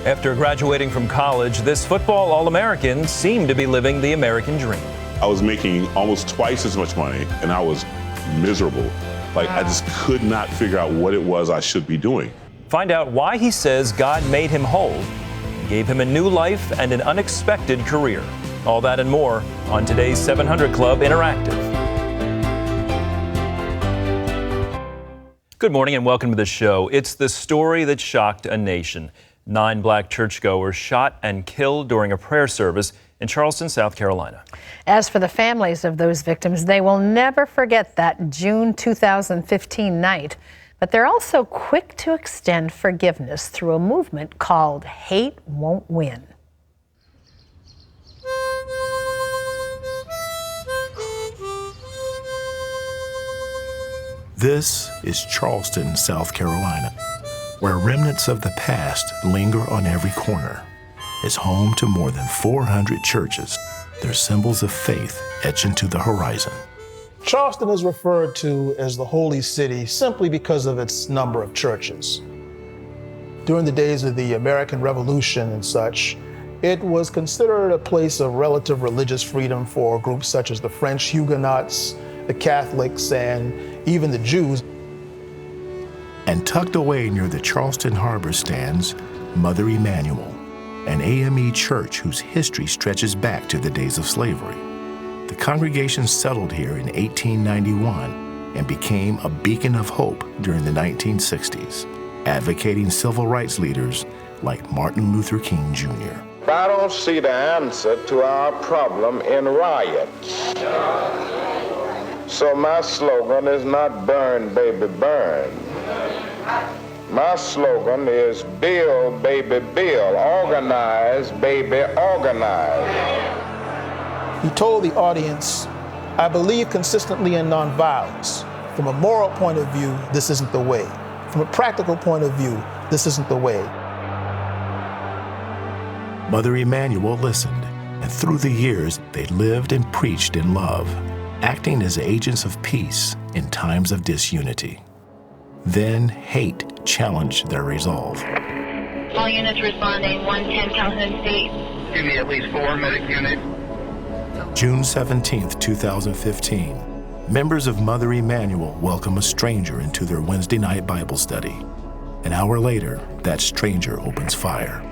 After graduating from college, this football All-American seemed to be living the American dream. I was making almost twice as much money, and I was miserable. I just could not figure out what it was I should be doing. Find out why he says God made him whole and gave him a new life and an unexpected career. All that and more on today's 700 Club Interactive. Good morning and welcome to the show. It's the story that shocked a nation. 9 black churchgoers shot and killed during a prayer service in Charleston, South Carolina. As for the families of those victims, they will never forget that June 2015 night. But they're also quick to extend forgiveness through a movement called Hate Won't Win. This is Charleston, South Carolina, where remnants of the past linger on every corner. It's home to more than 400 churches, their symbols of faith etched into the horizon. Charleston is referred to as the Holy City simply because of its number of churches. During the days of the American Revolution and such, it was considered a place of relative religious freedom for groups such as the French Huguenots, the Catholics, and even the Jews. And tucked away near the Charleston Harbor stands Mother Emmanuel, an AME church whose history stretches back to the days of slavery. The congregation settled here in 1891 and became a beacon of hope during the 1960s, advocating civil rights leaders like Martin Luther King Jr. I don't see the answer to our problem in riots. So my slogan is not burn, baby, burn. My slogan is build, baby, build. Organize, baby, organize. He told the audience, I believe consistently in nonviolence. From a moral point of view, this isn't the way. From a practical point of view, this isn't the way. Mother Emmanuel listened, and through the years, they lived and preached in love, acting as agents of peace in times of disunity. Then hate challenged their resolve. All units responding, 110 Calhoun State. Give me at least 4 medic units. June 17, 2015, members of Mother Emmanuel welcome a stranger into their Wednesday night Bible study. An hour later, that stranger opens fire.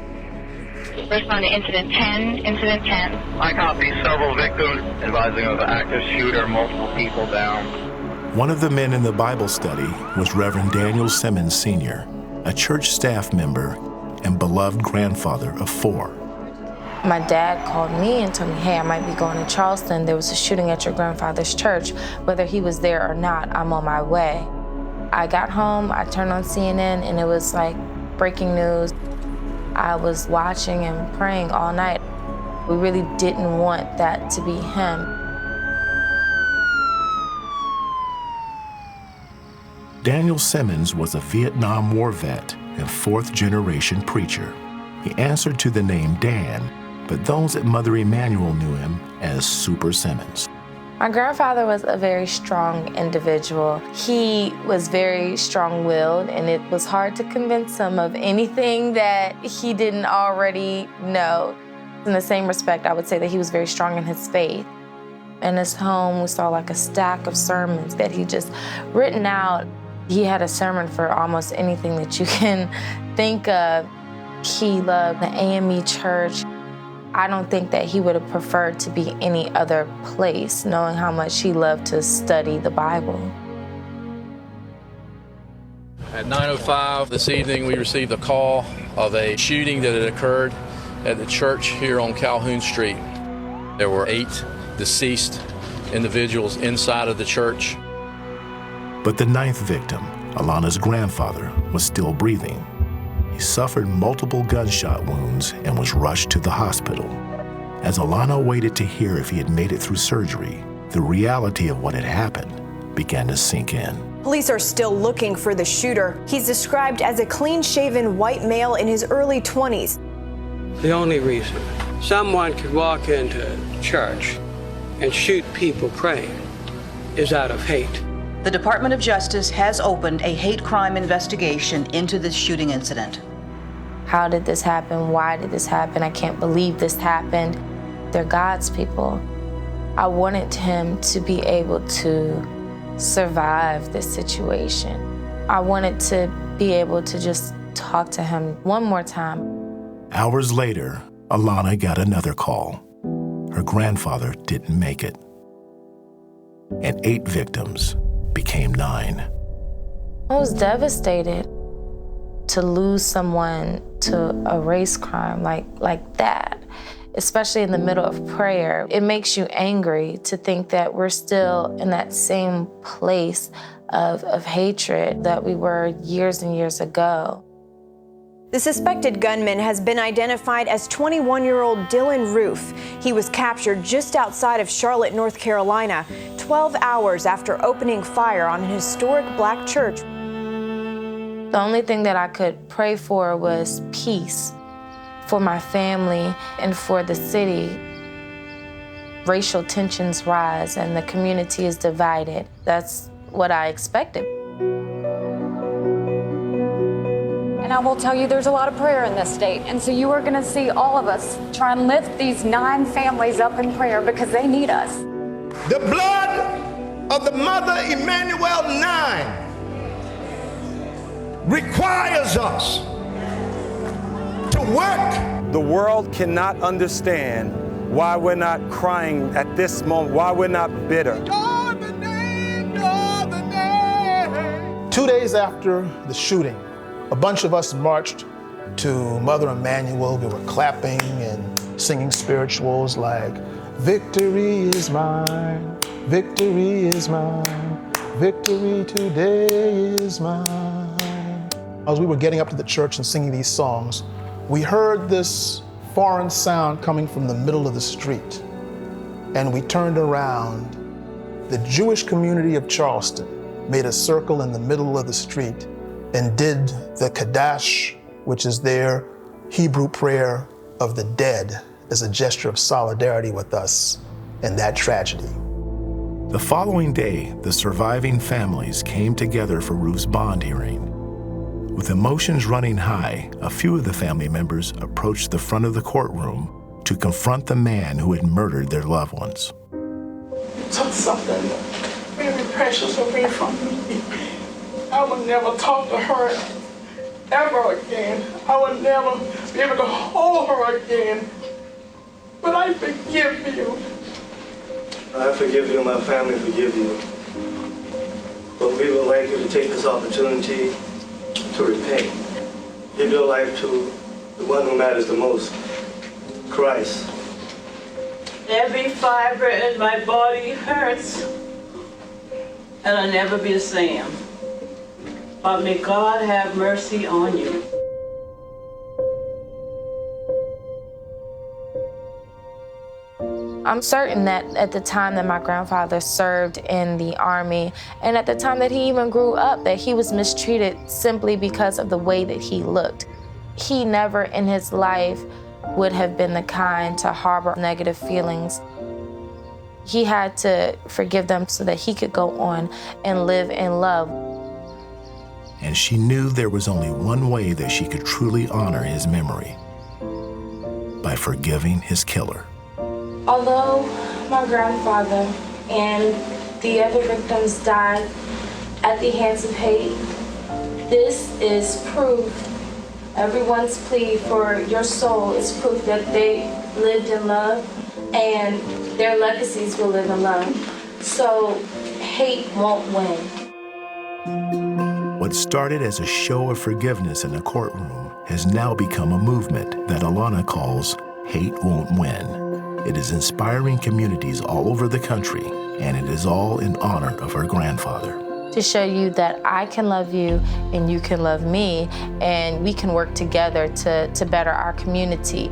Respond to incident 10, incident 10. I copy several victims, advising of an active shooter, multiple people down. One of the men in the Bible study was Reverend Daniel Simmons Sr., a church staff member and beloved grandfather of 4. My dad called me and told me, hey, I might be going to Charleston. There was a shooting at your grandfather's church. Whether he was there or not, I'm on my way. I got home, I turned on CNN, and it was like breaking news. I was watching and praying all night. We really didn't want that to be him. Daniel Simmons was a Vietnam War vet and 4th-generation preacher. He answered to the name Dan, but those at Mother Emmanuel knew him as Super Simmons. My grandfather was a very strong individual. He was very strong-willed, and it was hard to convince him of anything that he didn't already know. In the same respect, I would say that he was very strong in his faith. In his home, we saw like a stack of sermons that he just written out. He had a sermon for almost anything that you can think of. He loved the AME church. I don't think that he would have preferred to be any other place, knowing how much he loved to study the Bible. At 9:05 this evening, we received a call of a shooting that had occurred at the church here on Calhoun Street. There were 8 deceased individuals inside of the church. But the 9th victim, Alana's grandfather, was still breathing. He suffered multiple gunshot wounds and was rushed to the hospital. As Alana waited to hear if he had made it through surgery, the reality of what had happened began to sink in. Police are still looking for the shooter. He's described as a clean-shaven white male in his early 20s. The only reason someone could walk into church and shoot people praying is out of hate. The Department of Justice has opened a hate crime investigation into this shooting incident. How did this happen? Why did this happen? I can't believe this happened. They're God's people. I wanted him to be able to survive this situation. I wanted to be able to just talk to him one more time. Hours later, Alana got another call. Her grandfather didn't make it. And 8 victims became 9. I was devastated to lose someone to a race crime like that, especially in the middle of prayer. It makes you angry to think that we're still in that same place of hatred that we were years and years ago. The suspected gunman has been identified as 21-year-old Dylan Roof. He was captured just outside of Charlotte, North Carolina, 12 hours after opening fire on an historic black church. The only thing that I could pray for was peace for my family and for the city. Racial tensions rise and the community is divided. That's what I expected. And I will tell you, there's a lot of prayer in this state. And so you are going to see all of us try and lift these 9 families up in prayer because they need us. The blood of the mother Emmanuel 9 requires us to work. The world cannot understand why we're not crying at this moment, why we're not bitter. 2 days after the shooting, a bunch of us marched to Mother Emmanuel. We were clapping and singing spirituals like, "Victory is mine, victory is mine, victory today is mine." As we were getting up to the church and singing these songs, we heard this foreign sound coming from the middle of the street. And we turned around. The Jewish community of Charleston made a circle in the middle of the street and did the Kaddish, which is their Hebrew prayer of the dead, as a gesture of solidarity with us in that tragedy. The following day, the surviving families came together for Ruth's bond hearing. With emotions running high, a few of the family members approached the front of the courtroom to confront the man who had murdered their loved ones. Took something very precious away from me. I would never talk to her ever again. I would never be able to hold her again. But I forgive you. I forgive you and my family forgive you. But we would like you to take this opportunity to repent. Give your life to the one who matters the most, Christ. Every fiber in my body hurts, and I'll never be the same. But may God have mercy on you. I'm certain that at the time that my grandfather served in the Army, and at the time that he even grew up, that he was mistreated simply because of the way that he looked. He never in his life would have been the kind to harbor negative feelings. He had to forgive them so that he could go on and live in love. And she knew there was only one way that she could truly honor his memory: by forgiving his killer. Although my grandfather and the other victims died at the hands of hate, this is proof. Everyone's plea for your soul is proof that they lived in love and their legacies will live in love. So hate won't win. What started as a show of forgiveness in a courtroom has now become a movement that Alana calls Hate Won't Win. It is inspiring communities all over the country, and it is all in honor of her grandfather. To show you that I can love you and you can love me, and we can work together to better our community.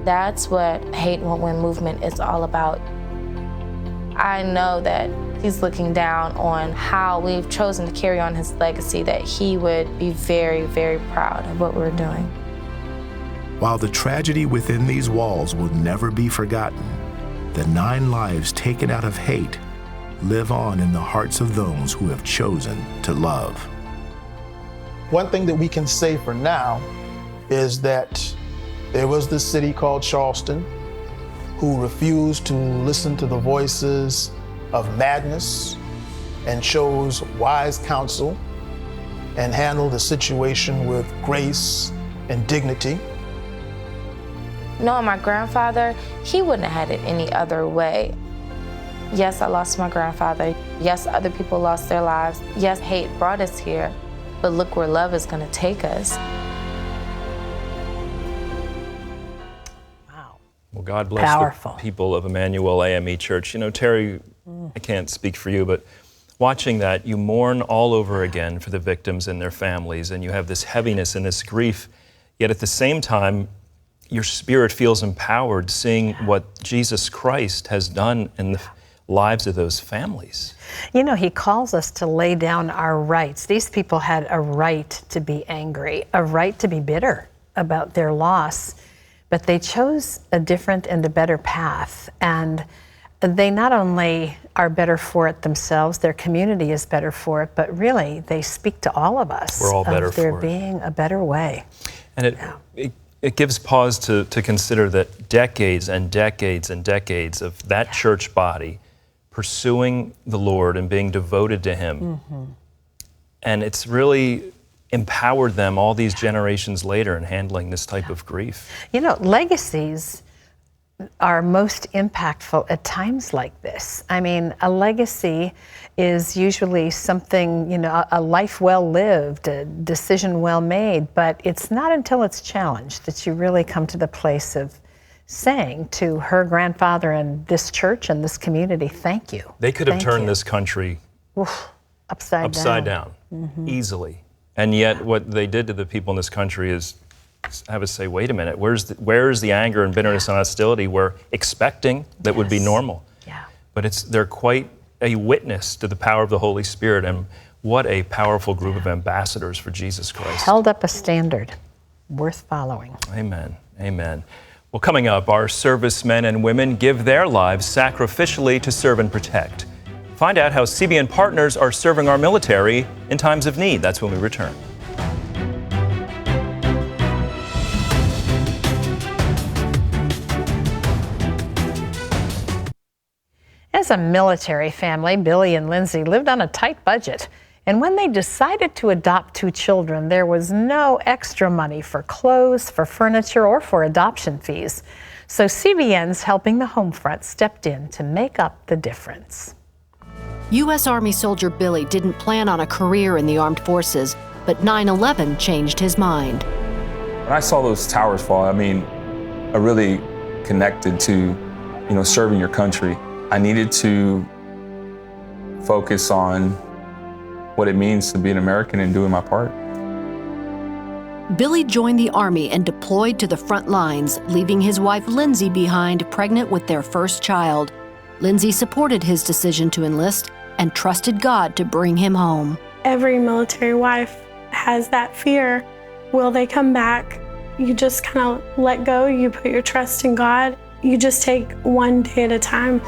That's what Hate Won't Win movement is all about. I know that he's looking down on how we've chosen to carry on his legacy, that he would be very, very proud of what we're doing. While the tragedy within these walls will never be forgotten, the 9 lives taken out of hate live on in the hearts of those who have chosen to love. One thing that we can say for now is that there was this city called Charleston who refused to listen to the voices of madness and chose wise counsel and handled the situation with grace and dignity. Knowing my grandfather, he wouldn't have had it any other way. Yes, I lost my grandfather. Yes, other people lost their lives. Yes, hate brought us here, but look where love is going to take us. Well, God bless Powerful. the people of Emmanuel AME Church. You know, Terry, I can't speak for you, but watching that, you mourn all over again for the victims and their families, and you have this heaviness and this grief, yet at the same time, your spirit feels empowered seeing what Jesus Christ has done in the lives of those families. You know, he calls us to lay down our rights. These people had a right to be angry, a right to be bitter about their loss, but they chose a different and a better path. And they not only are better for it themselves, their community is better for it, but really they speak to all of us. We're all better of there for it. being a better way. And it gives pause to consider that decades and decades and decades of that church body pursuing the Lord and being devoted to Him. And it's really empowered them all these generations later in handling this type of grief. You know, legacies are most impactful at times like this. I mean, a legacy is usually something, you know, a life well lived, a decision well made, but it's not until it's challenged that you really come to the place of saying to her grandfather and this church and this community, thank you. They could have Thank turned you. this country upside down Mhm. easily. And yet what they did to the people in this country is have us say, wait a minute, where's the anger and bitterness and hostility we're expecting that would be normal? But they're quite a witness to the power of the Holy Spirit, and what a powerful group of ambassadors for Jesus Christ. Held up a standard worth following. Amen. Amen. Well, coming up, our servicemen and women give their lives sacrificially to serve and protect. Find out how CBN partners are serving our military in times of need. That's when we return. As a military family, Billy and Lindsay lived on a tight budget. And when they decided to adopt 2 children, there was no extra money for clothes, for furniture, or for adoption fees. So CBN's Helping the Homefront stepped in to make up the difference. U.S. Army soldier Billy didn't plan on a career in the armed forces, but 9/11 changed his mind. When I saw those towers fall, I mean, I really connected to, serving your country. I needed to focus on what it means to be an American and doing my part. Billy joined the Army and deployed to the front lines, leaving his wife Lindsay behind, pregnant with their first child. Lindsay supported his decision to enlist and trusted God to bring him home. Every military wife has that fear. Will they come back? You just kind of let go. You put your trust in God. You just take one day at a time.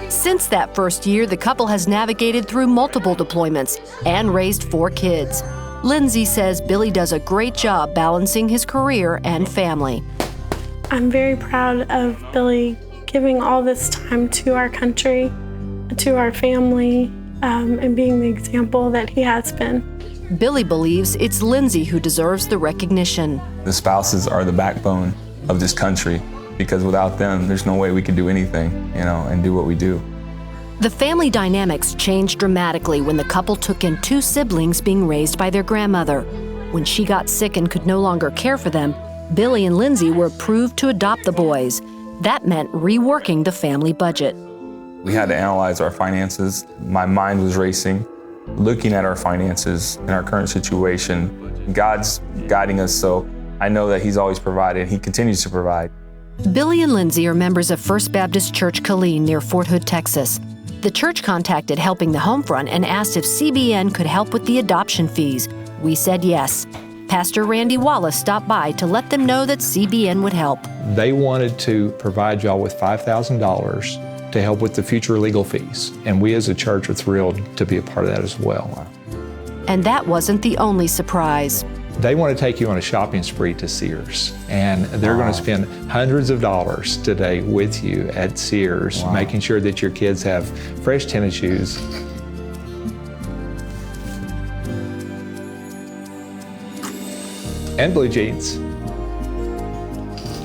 Since that first year, the couple has navigated through multiple deployments and raised 4 kids. Lindsay says Billy does a great job balancing his career and family. I'm very proud of Billy giving all this time to our country, to our family, and being the example that he has been. Billy believes it's Lindsay who deserves the recognition. The spouses are the backbone of this country, because without them, there's no way we could do anything, and do what we do. The family dynamics changed dramatically when the couple took in 2 siblings being raised by their grandmother. When she got sick and could no longer care for them, Billy and Lindsay were approved to adopt the boys. That meant reworking the family budget. We had to analyze our finances. My mind was racing, looking at our finances in our current situation. God's guiding us, so I know that He's always provided. He continues to provide. Billy and Lindsay are members of First Baptist Church Killeen near Fort Hood, Texas. The church contacted Helping the Homefront and asked if CBN could help with the adoption fees. We said yes. Pastor Randy Wallace stopped by to let them know that CBN would help. They wanted to provide y'all with $5,000 to help with the future legal fees. And we as a church are thrilled to be a part of that as well. And that wasn't the only surprise. They want to take you on a shopping spree to Sears, and they're going to spend hundreds of dollars today with you at Sears, making sure that your kids have fresh tennis shoes. And blue jeans.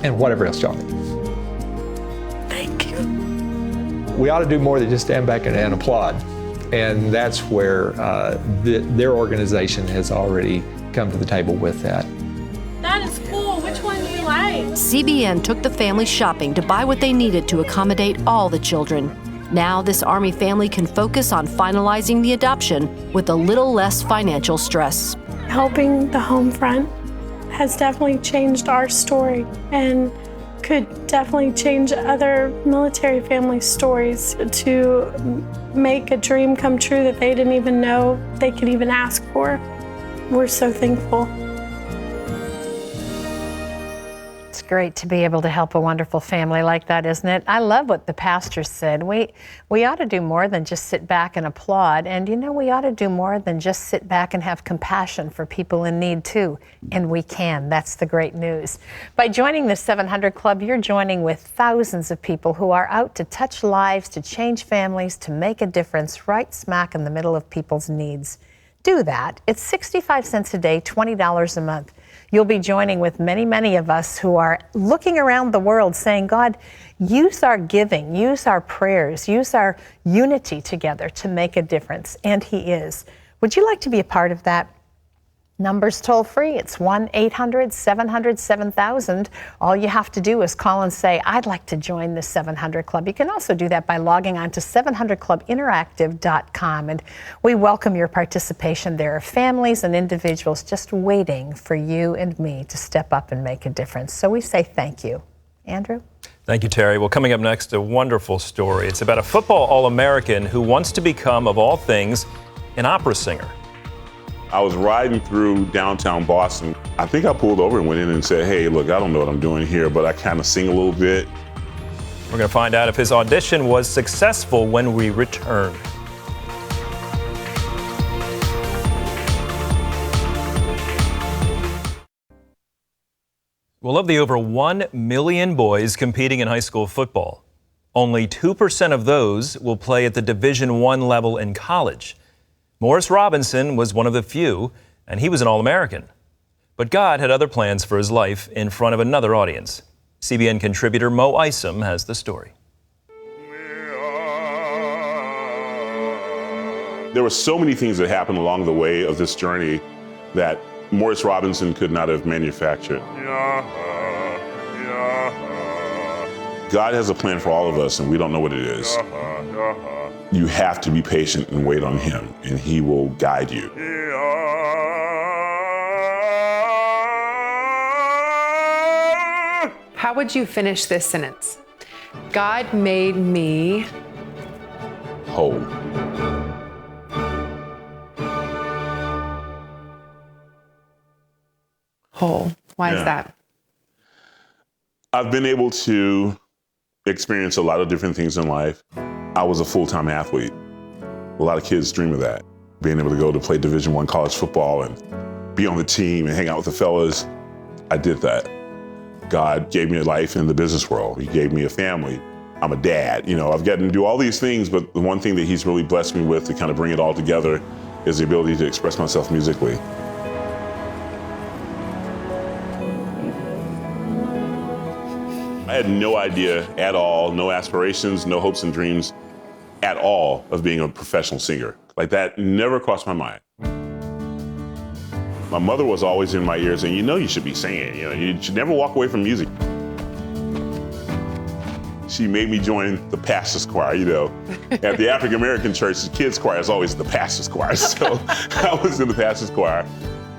And whatever else y'all need. Thank you. We ought to do more than just stand back and applaud. And that's where their organization has already come to the table with that. That is cool. Which one do you like? CBN took the family shopping to buy what they needed to accommodate all the children. Now this Army family can focus on finalizing the adoption with a little less financial stress. Helping the home front has definitely changed our story and could definitely change other military family stories to make a dream come true that they didn't even know they could even ask for. We're so thankful. It's great to be able to help a wonderful family like that, isn't it? I love what the pastor said. We ought to do more than just sit back and applaud. And you know, we ought to do more than just sit back and have compassion for people in need too. And we can. That's the great news. By joining the 700 Club, you're joining with thousands of people who are out to touch lives, to change families, to make a difference right smack in the middle of people's needs. Do that. It's 65 cents a day, $20 a month. You'll be joining with many, many of us who are looking around the world saying, God, use our giving, use our prayers, use our unity together to make a difference. And He is. Would you like to be a part of that? Numbers toll free. It's 1-800-700-7000. All you have to do is call and say, I'd like to join the 700 Club. You can also do that by logging on to 700clubinteractive.com. And we welcome your participation. There are families and individuals just waiting for you and me to step up and make a difference. So we say thank you. Andrew? Thank you, Terry. Well, coming up next, a wonderful story. It's about a football All-American who wants to become, of all things, an opera singer. I was riding through downtown Boston. I think I pulled over and went in and said, hey, look, I don't know what I'm doing here, but I kind of sing a little bit. We're going to find out if his audition was successful when we return. Well, of the over 1 million boys competing in high school football, only 2% of those will play at the Division I level in college. Morris Robinson was one of the few, and he was an All-American. But God had other plans for his life in front of another audience. CBN contributor Mo Isom has the story. There were so many things that happened along the way of this journey that Morris Robinson could not have manufactured. God has a plan for all of us, and we don't know what it is. You have to be patient and wait on Him, and He will guide you. How would you finish this sentence? God made me whole. Whole. Why is that? I've been able to experience a lot of different things in life. I was a full-time athlete. A lot of kids dream of that. Being able to go to play Division I college football and be on the team and hang out with the fellas. I did that. God gave me a life in the business world. He gave me a family. I'm a dad. You know, I've gotten to do all these things, but the one thing that He's really blessed me with to kind of bring it all together is the ability to express myself musically. I had no idea at all, no aspirations, no hopes and dreams at all of being a professional singer. Like that never crossed my mind. My mother was always in my ear saying, you know you should be singing, you know, you should never walk away from music. She made me join the pastor's choir, you know. At the African American church, the kids' choir is always the pastor's choir. So I was in the pastor's choir,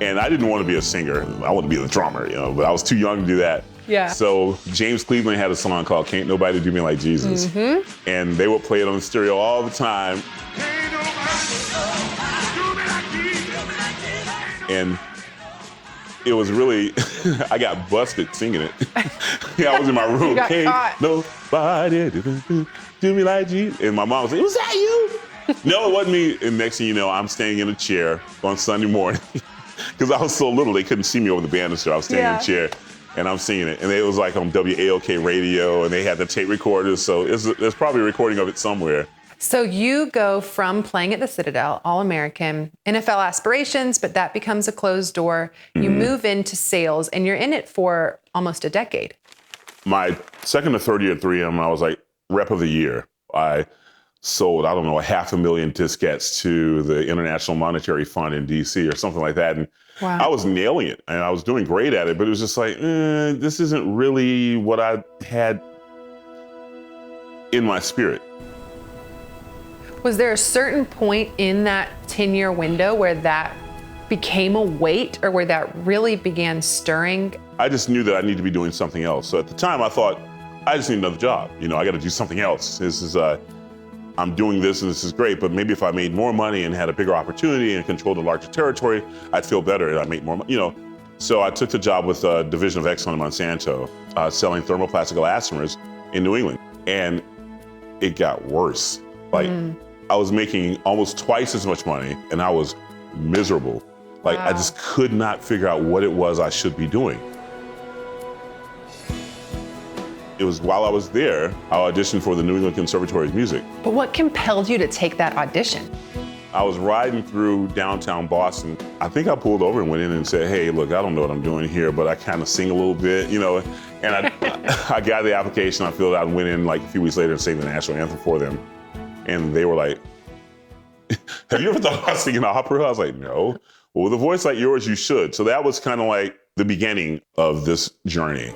and I didn't want to be a singer. I wanted to be the drummer, you know, but I was too young to do that. Yeah. So James Cleveland had a song called Can't Nobody Do Me Like Jesus. Mm-hmm. And they would play it on the stereo all the time. And it was really, I got busted singing it. Yeah, I was in my room. Can't nobody do me like Jesus. And my mom was like, was that you? No, it wasn't me. And next thing you know, I'm standing in a chair on Sunday morning because I was so little, they couldn't see me over the banister. I was standing in a chair, and I'm singing it. And it was like on WAOK radio, and they had the tape recorders, so there's probably a recording of it somewhere. So you go from playing at the Citadel, All-American, NFL aspirations, but that becomes a closed door. You move into sales, and you're in it for almost a decade. My second or third year at 3M, I was like rep of the year. I sold, 500,000 diskettes to the International Monetary Fund in DC or something like that. And Wow. I was nailing it, and I was doing great at it, but it was just like, this isn't really what I had in my spirit. Was there a certain point in that 10-year window where that became a weight, or where that really began stirring? I just knew that I needed to be doing something else. So at the time I thought, I just need another job. I got to do something else. This is, I'm doing this and this is great, but maybe if I made more money and had a bigger opportunity and controlled a larger territory, I'd feel better and I'd make more money, So I took the job with Division of Exxon in Monsanto, selling thermoplastic elastomers in New England. And it got worse. I was making almost twice as much money, and I was miserable. I just could not figure out what it was I should be doing. It was while I was there, I auditioned for the New England Conservatory of Music. But what compelled you to take that audition? I was riding through downtown Boston. I think I pulled over and went in and said, hey, look, I don't know what I'm doing here, but I kind of sing a little bit, And I got the application, I filled it out and went in like a few weeks later and sang the national anthem for them. And they were like, have you ever thought about singing opera? I was like, no. Well, with a voice like yours, you should. So that was kind of like the beginning of this journey.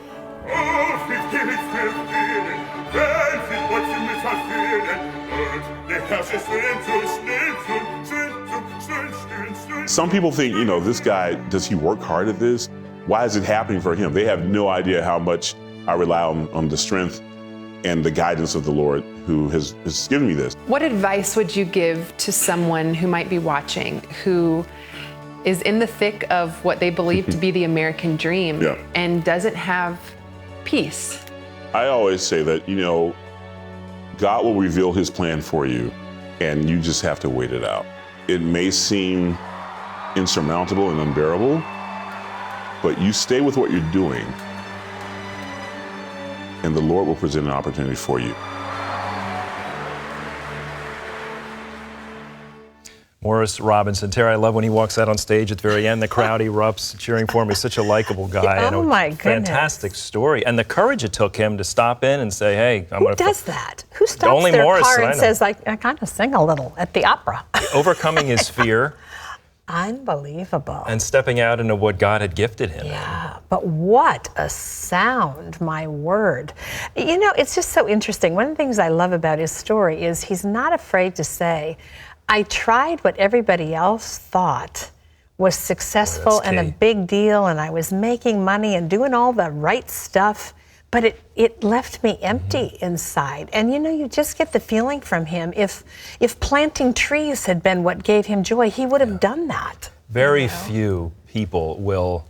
Some people think, this guy, does he work hard at this? Why is it happening for him? They have no idea how much I rely on the strength and the guidance of the Lord who has given me this. What advice would you give to someone who might be watching, who is in the thick of what they believe to be the American dream and doesn't have peace? I always say that, God will reveal his plan for you, and you just have to wait it out. It may seem insurmountable and unbearable, but you stay with what you're doing, and the Lord will present an opportunity for you. Morris Robinson. Terry, I love when he walks out on stage at the very end. The crowd erupts, cheering for him. He's such a likable guy. Oh, my goodness. Fantastic story. And the courage it took him to stop in and say, hey, I'm going to... Who does that? Who stops only their Morris, car and says, I kind of sing a little at the opera? Overcoming his fear. Unbelievable. And stepping out into what God had gifted him. Yeah, but what a sound, my word. It's just so interesting. One of the things I love about his story is he's not afraid to say, I tried what everybody else thought was successful and a big deal, and I was making money and doing all the right stuff, but it left me empty inside. And you just get the feeling from him, if planting trees had been what gave him joy, he would have done that. Very few people will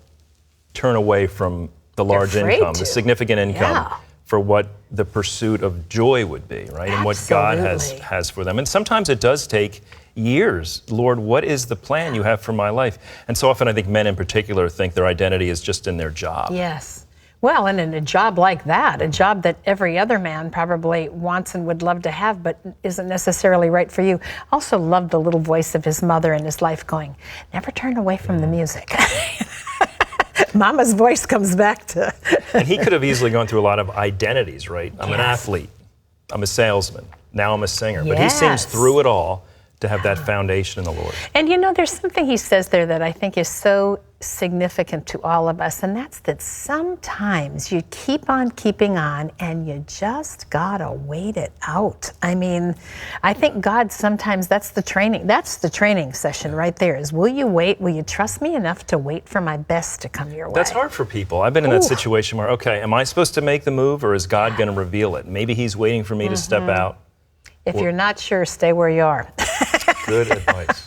turn away from the large income, the significant income, for what the pursuit of joy would be, right? And what God has for them. And sometimes it does take years. Lord, what is the plan you have for my life? And so often I think men in particular think their identity is just in their job. Yes. Well, and in a job like that, a job that every other man probably wants and would love to have, but isn't necessarily right for you. Also loved the little voice of his mother in his life going, never turn away from the music. Mama's voice comes back to... And he could have easily gone through a lot of identities, right? I'm an athlete, I'm a salesman, now I'm a singer. But he seems through it all to have that foundation in the Lord. And there's something he says there that I think is so significant to all of us, and that's that sometimes you keep on keeping on and you just gotta wait it out. I mean, I think God sometimes, that's the training session right there, is will you wait, will you trust me enough to wait for my best to come your way? That's hard for people. I've been in that situation where, okay, am I supposed to make the move or is God gonna reveal it? Maybe he's waiting for me to step out. If you're not sure, stay where you are. Good advice.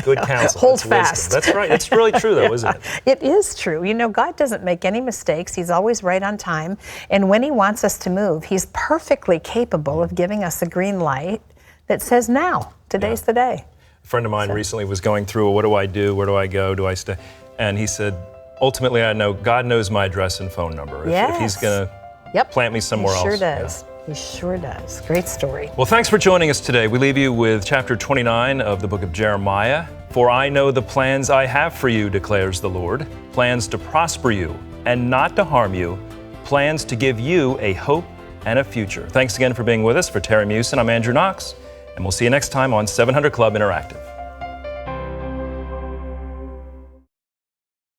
Good counsel. Hold fast. That's right. It's really true, though, isn't it? It is true. God doesn't make any mistakes. He's always right on time. And when he wants us to move, he's perfectly capable of giving us a green light that says now. Today's the day. friend of mine recently was going through, what do I do? Where do I go? Do I stay? And he said, ultimately, I know God knows my address and phone number. If he's going to plant me somewhere else. He sure does. He sure does. Great story. Well, thanks for joining us today. We leave you with chapter 29 of the book of Jeremiah. For I know the plans I have for you, declares the Lord, plans to prosper you and not to harm you, plans to give you a hope and a future. Thanks again for being with us. For Terry Mewson, I'm Andrew Knox, and we'll see you next time on 700 Club Interactive.